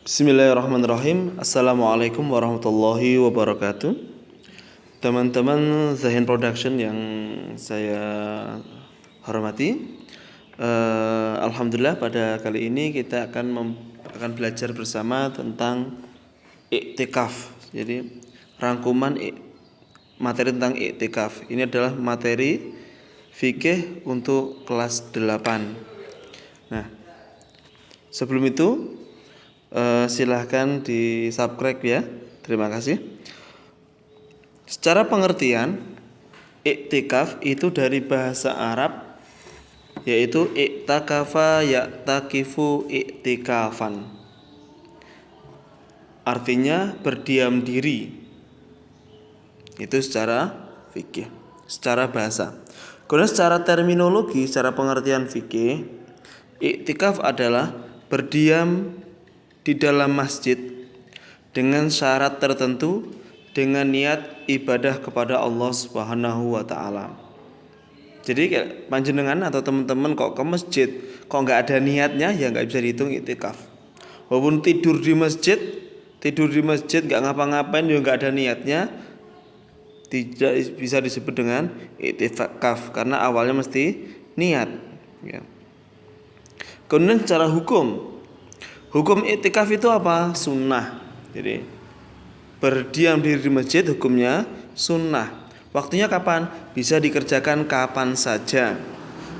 Bismillahirrahmanirrahim. Assalamualaikum warahmatullahi wabarakatuh. Teman-teman Zahin Production yang saya hormati, Alhamdulillah pada kali ini kita akan belajar bersama tentang iktikaf. Jadi rangkuman materi tentang iktikaf. Ini adalah materi fikih untuk kelas 8. Nah, sebelum itu silahkan di subscribe ya. Terima kasih. Secara pengertian, iktikaf itu dari bahasa Arab yaitu iktakafa yaktakifu iktikafan. Artinya berdiam diri. Itu secara fikih, secara bahasa. Kemudian secara terminologi, secara pengertian fikih, iktikaf adalah berdiam di dalam masjid dengan syarat tertentu dengan niat ibadah kepada Allah Subhanahu wa taala. Jadi panjenengan atau teman-teman kok ke masjid kok nggak ada niatnya, ya nggak bisa dihitung iktikaf. Walaupun tidur di masjid nggak ngapa-ngapain juga nggak ada niatnya, tidak bisa disebut dengan iktikaf karena awalnya mesti niat ya. Kemudian secara hukum iktikaf itu apa? Sunnah. Jadi berdiam diri di masjid hukumnya sunnah. Waktunya kapan? Bisa dikerjakan kapan saja.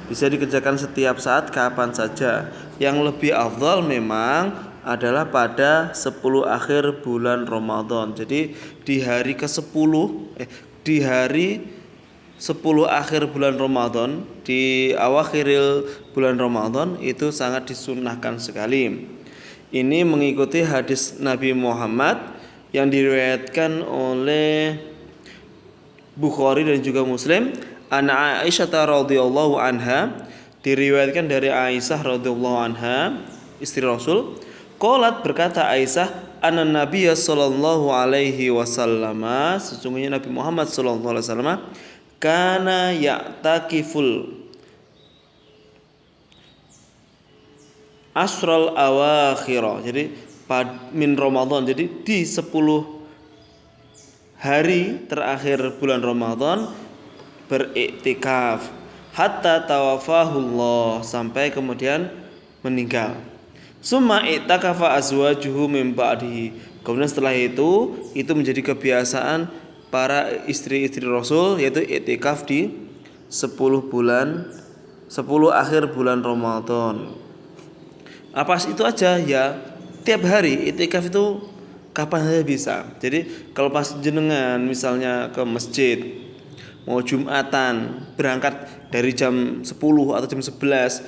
Bisa dikerjakan setiap saat kapan saja. Yang lebih afdal memang adalah pada 10 akhir bulan Ramadan. Jadi di hari ke-10 di hari 10 akhir bulan Ramadan, di awakhiril bulan Ramadan itu sangat disunnahkan sekali. Ini mengikuti hadis Nabi Muhammad yang diriwayatkan oleh Bukhari dan juga Muslim. Ana Aisyah radhiyallahu anha, diriwayatkan dari Aisyah radhiyallahu anha, istri Rasul. Qalat, berkata Aisyah, anna Nabiy sallallahu alaihi wasallam, sesungguhnya Nabi Muhammad sallallahu alaihi wasallam kana ya'takiful asral awakhirah. Jadi min Ramadan. Jadi di 10 hari terakhir bulan Ramadan beriktikaf hatta tawafahullah, sampai kemudian meninggal. Summa iktakafa azwajuhu min ba'dihi. Kemudian setelah itu menjadi kebiasaan para istri-istri Rasul, yaitu iktikaf di 10 akhir bulan Ramadan. Apa itu aja ya, tiap hari iktikaf itu kapan saja bisa. Jadi kalau pas jenengan misalnya ke masjid mau Jumatan, berangkat dari jam 10 atau jam 11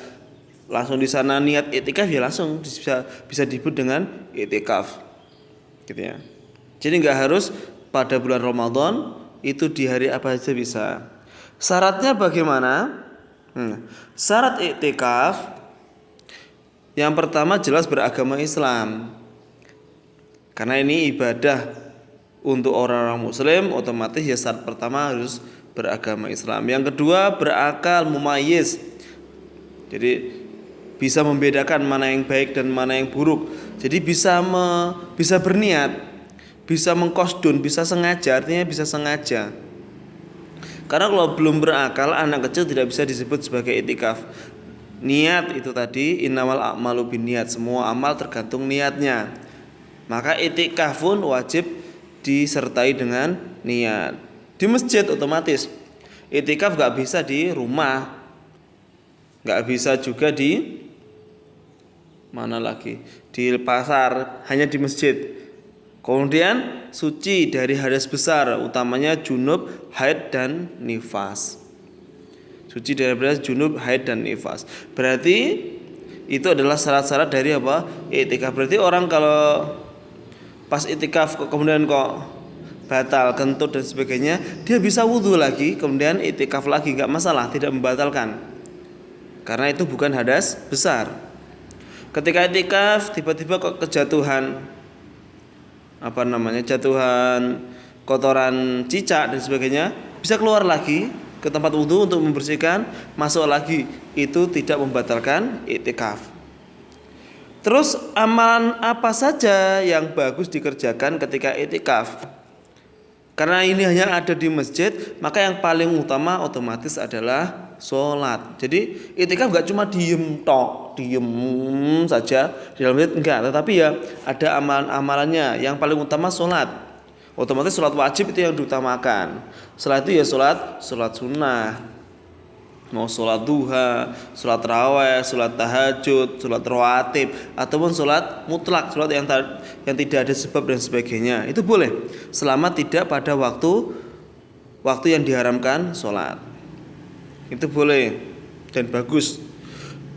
langsung di sana niat iktikaf, ya langsung bisa disebut dengan iktikaf gitu ya. Jadi enggak harus pada bulan Ramadan, itu di hari apa saja bisa. Syaratnya bagaimana? Syarat iktikaf yang pertama jelas beragama Islam. Karena ini ibadah untuk orang-orang muslim, otomatis ya syarat pertama harus beragama Islam. Yang kedua berakal mumayyiz. Jadi bisa membedakan mana yang baik dan mana yang buruk. Jadi bisa berniat, bisa mengkosdun, bisa sengaja, artinya bisa sengaja. Karena kalau belum berakal, anak kecil tidak bisa disebut sebagai iktikaf. Niat itu tadi, innamal a'malu binniyat, semua amal tergantung niatnya. Maka iktikaf pun wajib disertai dengan niat. Di masjid otomatis. Iktikaf gak bisa di rumah, gak bisa juga di mana lagi, di pasar, hanya di masjid. Kemudian suci dari hadas besar, utamanya junub, haid dan nifas. Suci dari hadas junub, haid dan nifas. Berarti itu adalah syarat-syarat dari apa? Iktikaf. Berarti orang kalau pas iktikaf kemudian kok batal, kentut dan sebagainya, dia bisa wudhu lagi, kemudian iktikaf lagi, nggak masalah, tidak membatalkan. Karena itu bukan hadas besar. Ketika iktikaf tiba-tiba kok kejatuhan jatuhan kotoran cicak dan sebagainya, bisa keluar lagi ke tempat wudhu untuk membersihkan, masuk lagi, itu tidak membatalkan iktikaf. Terus amalan apa saja yang bagus dikerjakan ketika itikaf? Karena ini hanya ada di masjid, maka yang paling utama otomatis adalah sholat. Jadi itikaf nggak cuma diem tok, diem saja di dalam masjid, enggak. Tetapi ya ada amalan-amalannya. Yang paling utama sholat. Otomatis sholat wajib itu yang diutamakan. Setelah itu ya sholat sunnah. Mau sholat duha, sholat raweh, sholat tahajud, sholat rawatib, ataupun sholat mutlak, sholat yang tidak ada sebab dan sebagainya, itu boleh selama tidak pada waktu yang diharamkan sholat. Itu boleh dan bagus.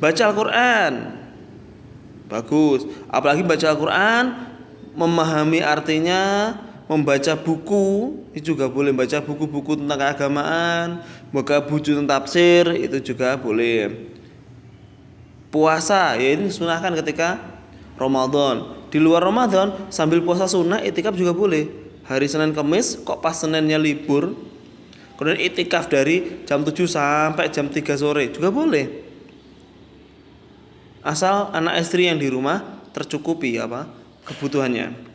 Baca Al-Quran bagus, apalagi baca Al-Quran memahami artinya, membaca buku itu juga boleh, baca buku-buku tentang keagamaan, buka buku tentang tafsir itu juga boleh. Puasa ya ini sunahkan ketika Ramadan. Di luar Ramadan sambil puasa sunnah itikaf juga boleh. Hari Senin Kamis kok pas Seninnya libur, kemudian itikaf dari jam 7 sampai jam 3 sore juga boleh. Asal anak istri yang di rumah tercukupi kebutuhannya.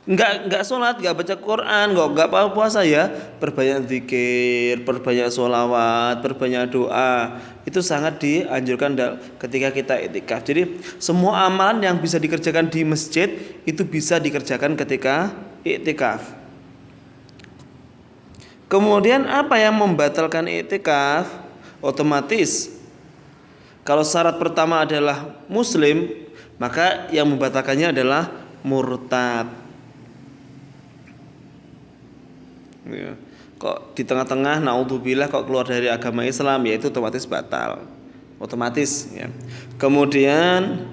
Enggak sholat, enggak baca Quran, enggak apa puasa ya, perbanyak zikir, perbanyak sholawat, perbanyak doa, itu sangat dianjurkan ketika kita itikaf. Jadi semua amalan yang bisa dikerjakan di masjid itu bisa dikerjakan ketika itikaf. Kemudian apa yang membatalkan itikaf? Otomatis kalau syarat pertama adalah muslim, maka yang membatalkannya adalah murtad. Ya. Kok di tengah-tengah naudzubillah kok keluar dari agama Islam, ya itu otomatis batal. Otomatis ya. Kemudian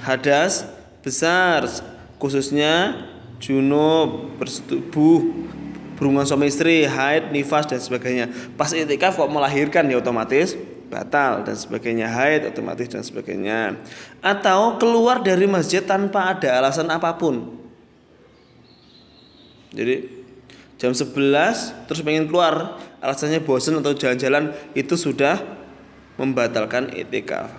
hadas besar, khususnya junub, bersetubuh, berhubungan suami istri, haid, nifas dan sebagainya. Pas itikaf kok melahirkan ya otomatis batal dan sebagainya, haid otomatis dan sebagainya. Atau keluar dari masjid tanpa ada alasan apapun. Jadi jam 11 terus pengen keluar, alasannya bosan atau jalan-jalan, itu sudah membatalkan itikaf.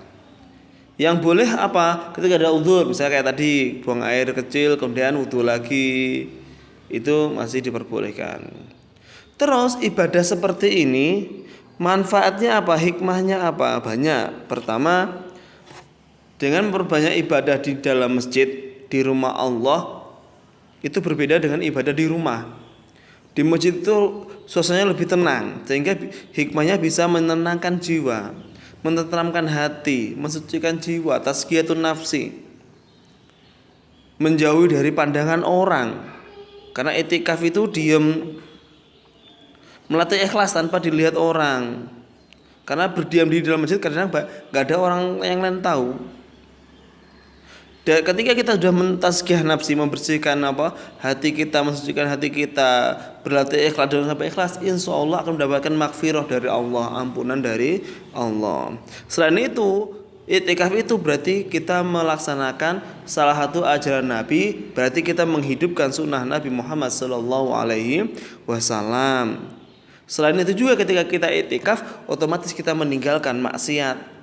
Yang boleh apa? Ketika ada uzur, misalnya kayak tadi buang air kecil kemudian wudu lagi, itu masih diperbolehkan. Terus ibadah seperti ini manfaatnya apa? Hikmahnya apa? Banyak. Pertama, dengan memperbanyak ibadah di dalam masjid, di rumah Allah, itu berbeda dengan ibadah di rumah. Di masjid itu suasananya lebih tenang, sehingga hikmahnya bisa menenangkan jiwa, menenteramkan hati, mensucikan jiwa, tazkiyatun nafsi, menjauhi dari pandangan orang. Karena itikaf itu diam, melatih ikhlas tanpa dilihat orang. Karena berdiam di dalam masjid kadang nggak ada orang yang lain tahu. Dan ketika kita sudah mentazkiyah nafsi, membersihkan hati kita, mensucikan hati kita, berlatih ikhlas dan sampai ikhlas, insya Allah akan mendapatkan maghfirah dari Allah, ampunan dari Allah. Selain itu, itikaf itu berarti kita melaksanakan salah satu ajaran Nabi, berarti kita menghidupkan sunnah Nabi Muhammad SAW. Selain itu juga ketika kita itikaf, otomatis kita meninggalkan maksiat.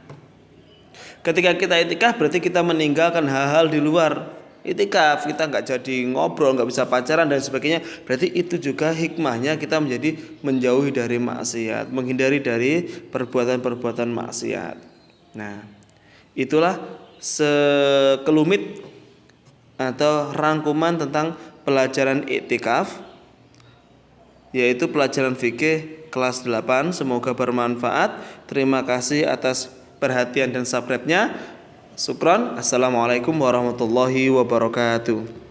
Ketika kita itikaf berarti kita meninggalkan hal-hal di luar itikaf. Kita nggak jadi ngobrol, nggak bisa pacaran dan sebagainya. Berarti itu juga hikmahnya kita menjadi menjauhi dari maksiat, menghindari dari perbuatan-perbuatan maksiat. Nah, itulah sekelumit atau rangkuman tentang pelajaran itikaf, yaitu pelajaran fikih kelas 8. Semoga bermanfaat. Terima kasih atas perhatian dan subscribe-nya. Syukron. Assalamualaikum warahmatullahi wabarakatuh.